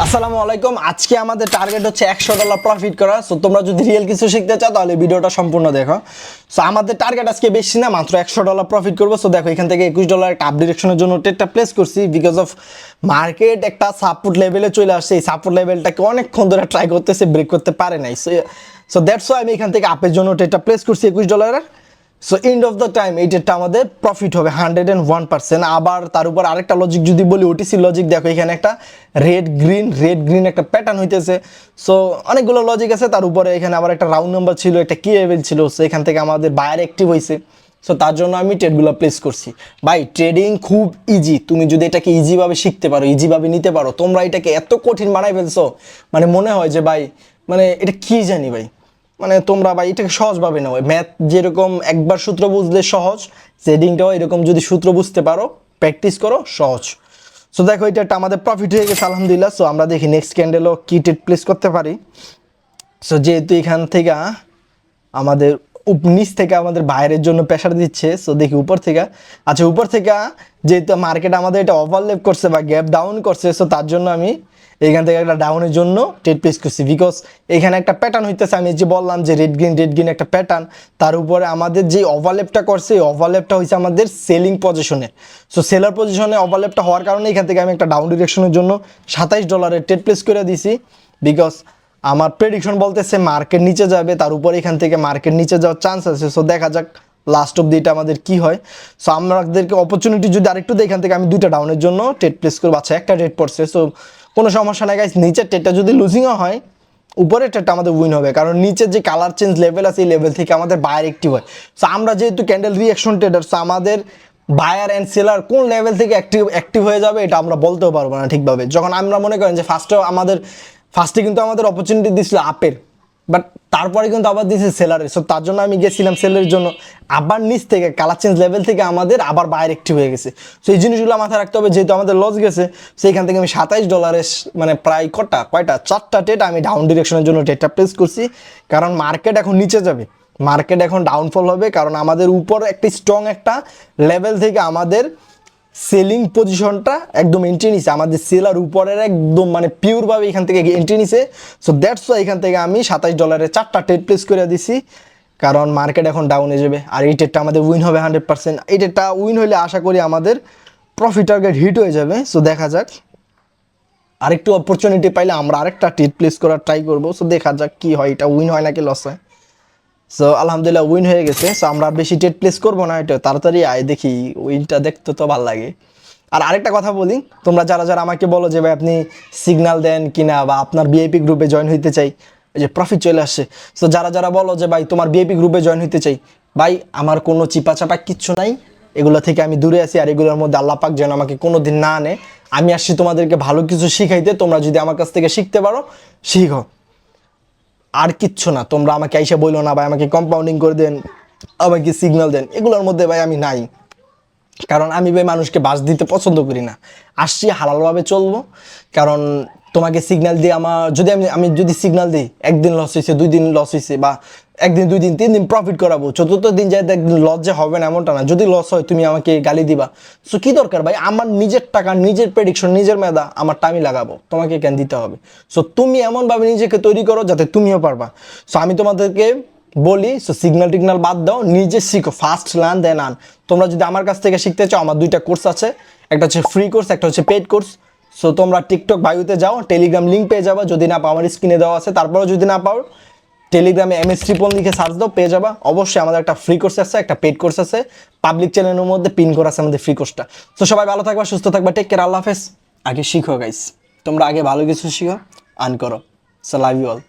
আসসালামু আলাইকুম। আজকে আমাদের টার্গেট হচ্ছে $100 প্রফিট করা। সো তোমরা যদি রিয়েল কিছু শিখতে চাও তাহলে ভিডিওটা সম্পূর্ণ দেখো। সো আমাদের টার্গেট আজকে বেশি না, মাত্র $100 প্রফিট করবো। সো দেখো এখান থেকে $21 একটা আপ ডিরেকশনের জন্য ট্রেডটা প্লেস করছি বিকজ অফ মার্কেট একটা সাপোর্ট লেভেলে চলে আসছে। এই সাপোর্ট লেভেলটাকে অনেকক্ষণ ধরে ট্রাই করতেছে, ব্রেক করতে পারে নাই। সো দ্যাটস ওয়াই আমি এখান থেকে আপের জন্য ট্রেডটা প্লেস করছি $21। So end of the time এই ট্রেডটা আমাদের প্রফিট হবে 101%। আবার তার উপর আরেকটা লজিক যদি বলি, ওটিসি লজিক, দেখো এখানে একটা রেড গ্রিন একটা প্যাটার্ন হইতেছে। সো অনেকগুলো লজিক আছে, তার উপরে এখানে আবার একটা রাউন্ড নাম্বার ছিল, একটা কি লেভেল ছিল। সো এখান থেকে আমাদের বায়ার অ্যাক্টিভ হয়েছে। সো তার জন্য আমি ট্রেডগুলো প্লেস করছি। ভাই ট্রেডিং খুব ইজি, তুমি যদি এটাকে ইজিভাবে শিখতে পারো, ইজিভাবে নিতে পারো। তোমরা এটাকে এত কঠিন বানাই ফেলছো, মানে মনে হয় যে ভাই মানে এটা কি জানি ভাই, মানে তোমরা ভাই এটাকে সহজভাবে নাও। ম্যাথ যেরকম একবার সূত্র বুঝলে সহজ, ট্রেডিংটাও এরকম যদি সূত্র বুঝতে পারো, প্র্যাকটিস করো, সহজ। সো দেখো এটা একটা আমাদের প্রফিট হয়ে গেছে আলহামদুলিল্লাহ। সো আমরা দেখি নেক্সট ক্যান্ডেলও কি ট্রেড প্লেস করতে পারি। সো যেহেতু এখান থেকে আমাদের নিচ থেকে আমাদের বাইরের জন্য প্রেশার দিচ্ছে, সো দেখি উপর থেকে, আচ্ছা উপর থেকে যেহেতু মার্কেট আমাদের এটা ওভারলেপ করছে বা গ্যাপ ডাউন করছে, সো তার জন্য আমি এখান থেকে একটা ডাউনের জন্য ট্রেড প্লেস করছি। বিকজ এখানে একটা প্যাটার্ন হইতেছে, আমি যে বললাম যে রেড গ্রিন একটা প্যাটার্ন, তার উপরে আমাদের যে ওভারলেপটা করছে, এই ওভারলেপটা হয়েছে আমাদের সেলিং পজিশনে। সো সেলার পজিশনে ওভারলেপটা হওয়ার কারণে এখান থেকে আমি একটা ডাউন ডিরেকশনের জন্য $27 ট্রেড প্লেস করে দিছি। বিকজ আমার প্রেডিকশন বলতেছে মার্কেট নিচে যাবে, তার উপরে এখান থেকে মার্কেট নিচে যাওয়ার চান্স আছে। সো দেখা যাক লাস্ট অব দিটা আমাদের কি হয়। সো আমাদেরকে অপরচুনিটি যদি আরেকটু দেয়, এখান থেকে আমি দুইটা ডাউনের জন্য ট্রেড প্লেস করবো। আচ্ছা একটা ট্রেড পড়ছে, সো কোনো সমস্যা নাই গাইস। নিচের ট্রেডটা যদি লুজিংও হয়, উপরের ট্রেডটা আমাদের উইন হবে, কারণ নিচের যে কালার চেঞ্জ লেভেল আছে এই লেভেল থেকে আমাদের বায়ার অ্যাক্টিভ হয়। সো আমরা যেহেতু ক্যান্ডেল রিঅ্যাকশন ট্রেডার, সো আমাদের বায়ার অ্যান্ড সেলার কোন লেভেল থেকে অ্যাক্টিভ হয়ে যাবে এটা আমরা বলতেও পারবো না ঠিকভাবে। যখন আমরা মনে করেন যে ফার্স্টে কিন্তু আমাদের অপরচুনিটি দিচ্ছিল আপের, বাট তারপরে কিন্তু আবার দিয়েছে সেলারের। সো তার জন্য আমি গেছিলাম সেলের জন্য, আবার নিচ থেকে কালার চেঞ্জ লেভেল থেকে আমাদের আবার বায়ার অ্যাক্টিভ হয়ে গেছে। সো এই জিনিসগুলো মাথায় রাখতে হবে। যেহেতু আমাদের লস গেছে, সেইখান থেকে আমি $27 মানে প্রায় চারটা ট্রেড আমি ডাউন ডিরেকশনের জন্য ট্রেডটা প্লেস করছি। কারণ মার্কেট এখন নিচে যাবে, মার্কেট এখন ডাউনফল হবে, কারণ আমাদের উপর একটা স্ট্রং একটা লেভেল থেকে আমাদের সেলিং পজিশনটা একদম এন্ট্রি নিছে, আমাদের সেলার উপরের একদম মানে পিওরভাবে এখান থেকে এন্ট্রি নিছে। সো দ্যাটস ওয়াই এখান থেকে আমি $27 চারটা ট্রেড প্লেস করে দিছি, কারণ মার্কেট এখন ডাউনে যাবে। আর এই ট্রেডটা আমাদের উইন হবে 100%। এই ট্রেডটা উইন হলে আশা করি আমাদের প্রফিট টার্গেট হিট হয়ে যাবে। সো দেখা যাক, আরেকটু অপরচুনিটি পাইলে আমরা আরেকটা ট্রেড প্লেস করার ট্রাই করবো। সো দেখা যাক কি হয়, এটা উইন হয় নাকি লস হয়। সো আলহামদুলিল্লাহ উইন হয়ে গেছে। সো আমরা বেশি ট্রেড প্লেস করবো না, এটা তাড়াতাড়ি আয় দেখি, উইনটা দেখতে তো ভালো লাগে। আর আরেকটা কথা বলি, তোমরা যারা যারা আমাকে বলো যে ভাই আপনি সিগন্যাল দেন কিনা বা আপনার বিআইপি গ্রুপে জয়েন হইতে চাই, এই যে প্রফিট চলে আসছে। সো যারা যারা বলো যে ভাই তোমার বিআইপি গ্রুপে জয়েন হইতে চাই, ভাই আমার কোনো চিপা কিচ্ছু নাই, এগুলো থেকে আমি দূরে আছি। আর এগুলোর মধ্যে আল্লাহ পাক যেন আমাকে কোনো দিন না আনে। আমি আসছি তোমাদেরকে ভালো কিছু শিখাইতে, তোমরা যদি আমার কাছ থেকে শিখতে পারো শিখো, আর কিচ্ছু না। তোমরা আমাকে আইসা বললো না ভাই আমাকে কম্পাউন্ডিং করে দেন, আমাকে সিগন্যাল দেন, এগুলোর মধ্যে ভাই আমি নাই। কারণ আমি ভাই মানুষকে বাস দিতে পছন্দ করি না, আসছি হালালভাবে চলবো। কারণ তোমাকে সিগন্যাল দিয়ে আমি যদি সিগন্যাল দিই, একদিন লস হয়েছে, 2 দিন লস হয়েছে, বা একদিন 2 দিন 3 দিন প্রফিট করাবো, চতুর্থ দিন যাই একদিন লস যে হবে না এমনটা না। যদি লস হয় তুমি আমাকে গালি দিবা। সো কি দরকার ভাই, আমার নিজের টাকা, নিজের প্রেডিকশন, নিজের মেধা, আমার টাইমই লাগাবো, তোমাকে কেন দিতে হবে? সো তুমি এমনভাবে নিজেকে তৈরি করো যাতে তুমিও পারবা। সো আমি তোমাদেরকে বলি, সো সিগন্যাল টিগনাল বাদ দাও, নিজে শিখো, ফার্স্ট লার্ন দেন আন। তোমরা যদি আমার কাছ থেকে শিখতে চাও, আমার 2টা কোর্স আছে, একটা হচ্ছে ফ্রি কোর্স, একটা হচ্ছে পেইড কোর্স। সো তোমরা টিকটক বায়ুতে যাও, টেলিগ্রাম লিঙ্ক পেয়ে যাবা, যদি না পাও আমার স্ক্রিনে দেওয়া আছে। তারপরেও যদি না পাও, টেলিগ্রামে MS ট্রিপল লিখে সার্চ দাও, পেয়ে যাবা। অবশ্যই আমাদের একটা ফ্রি কোর্স আছে, একটা পেইড কোর্স আছে, পাবলিক চ্যানেলের মধ্যে পিন করা আছে আমাদের ফ্রি কোর্সটা। তো সবাই ভালো থাকবা, সুস্থ থাকবা, টেক কেয়ার, আল্লাহ হাফেজ। আগে শিখো গাইস, তোমরা আগে ভালো কিছু শিখো, আর্ন করো। So love you all.